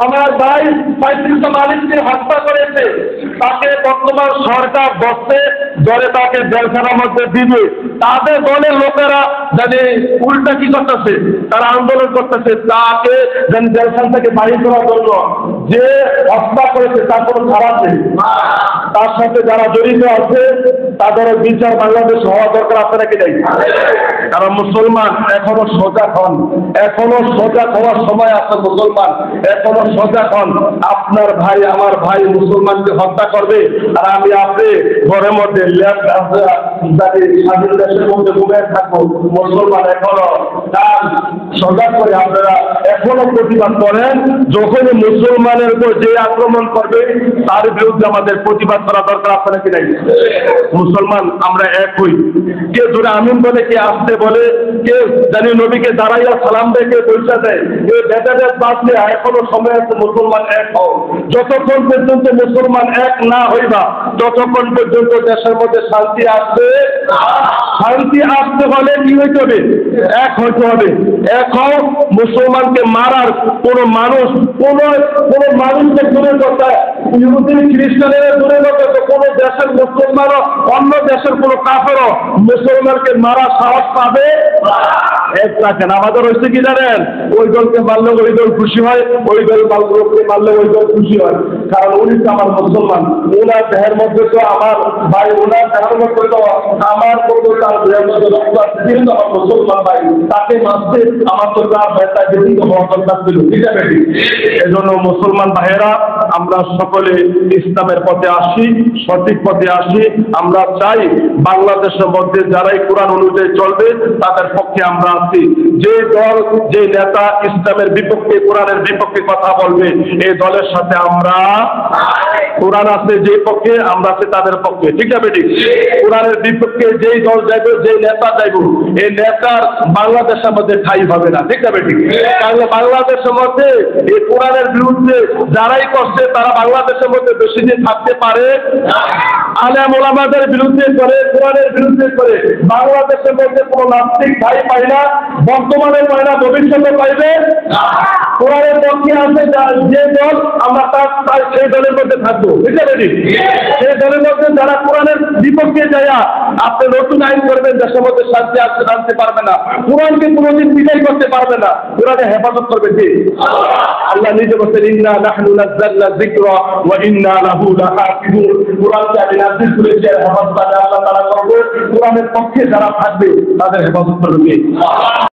আমার ভাই 35 মালিককে হত্যা করেছে, তাকে বর্তমান সরকার বসতে ধরে তাকে জেলখানার মধ্যে দিবে। তাদের দলের লোকেরা জানি উল্টা কি করতেছে, তারা আন্দোলন করতেছে তাকে যেন জেলখান থেকে বাহির করার জন্য। যে হত্যা করেছে তার কোনো খারাপ নেই, তার সাথে যারা জড়িত আছে তাদের বিচার বাংলাদেশ হওয়া দরকার। আপনারা কি নাই? কারণ মুসলমান এখনো সজাগ হন, এখনো সজাগ হওয়ার সময় আছে। মুসলমান এখনো সজাগ হন। আপনার ভাই আমার ভাই মুসলমানকে হত্যা করবে, আর আমি আপনি ঘরের মধ্যে স্বাধীন দেশের মধ্যে ঘুমিয়ে থাকবো। মুসলমান এখনো সজাগ করে আপনারা এখনো প্রতিবাদ করেন। যখনই মুসলমানের উপর যে আক্রমণ করবে তার বিরুদ্ধে আমাদের প্রতিবাদ করা দরকার। আপনারা কি নাই? মুসলমান আমরা এক হই। কে জোরে আমিন বলে, কে আসতে বলে, কে জানি নবীকে দাঁড়াইয়া সালাম দেয়, কে পয়সা দেয়, কে বেদাদের বাদ দিয়ে এখনো সময় আছে। মুসলমান এক হও। যতক্ষণ পর্যন্ত মুসলমান এক না হইবা ততক্ষণ পর্যন্ত দেশের মধ্যে শান্তি আসবে। শান্তি আসতে হলে কি হইতে হবে? এক হইতে হবে। এক হও। মুসলমানকে মারার কোন মানুষ, কোন মানুষকে দূরে কথা, ইহুদি খ্রিস্টানের দূরে কথা, কোন দেশের মুসলমানও অন্য দেশের কোন কাফেরও মুসলমানকে মারা সাহস পাবে এক রাখেন। আমাদের হচ্ছে কি জানেন, ওই দলকে মারলে ওই দল খুশি হয়, ওই দল লোককে মারলে ওই দল খুশি হয়। কারণ উনি তো আমার মুসলমান, ওনার দেহের মধ্যে তো আমার ভাই, ওনার দেহের মধ্যে তো আমার তার দেহের মধ্যে রক্ত আছে, কিন্তু আমার মুসলমান ভাই, তাকে মারতে আমার তো তার ব্যথা বেশি হওয়া দরকার ছিল। ঠিক আছে? এজন্য মুসলমান ভাইয়েরা আমরা সকলে ইসলামের পথে আসি, সঠিক পথে আসি। আমরা চাই বাংলাদেশের মধ্যে যারাই কোরআন অনুযায়ী চলবে তাদের পক্ষে আমরা আছি। যে দল, যে নেতা ইসলামের বিপক্ষে, কোরআনের বিপক্ষে কথা বলবে, এই দলের সাথে আমরা, কোরআন আছে যে পক্ষে, আমরা আছি তাদের পক্ষে। ঠিক আছে? ঠিক। কোরআনের বিপক্ষে যেই দল যাইব, যে নেতা যাইব, এই নেতার বাংলাদেশের মধ্যে ঠাঁই হবে না। ঠিক আছে? ঠিক। তাহলে বাংলাদেশের মধ্যে এই কোরআনের বিরুদ্ধে যারাই করছে তারা বাংলাদেশের মধ্যে বেশি দিন থাকতে পারে। আলেম ওলামাদের বিরুদ্ধে করে, কোরআনের বিরুদ্ধে করে বাংলাদেশের মধ্যে কোনো নাস্তিক ভাই পাই না, বর্তমানে পাই না, ভবিষ্যতে পাইবে। কোরআনের পক্ষে আছে যে দল, আমরা তার সেই দলের মধ্যে থাকবো। ঠিক আছে? সেই দলের মধ্যে যারা কোরআনের বিপক্ষে যায়, আপনি নতুন আইন করবেন, দেশের মধ্যে শান্তি আসতে আনতে পারবে না, কোরআনকে কোনোদিন বিদায় করতে পারবে না। কোরআনে হেফাজত করবে কে? আল্লাহ নিজে বলছেন, ইন্না নাহনু নাযালনা যিকরা ওয়া ইন্না লাহু লাহাফিজুন। কোরআনকে আমি নাযিল করেছি, হেফাজত আল্লাহ তাআলা করবে। কোরআনের পক্ষে যারা থাকবে তাদের হেফাজত করবে কে?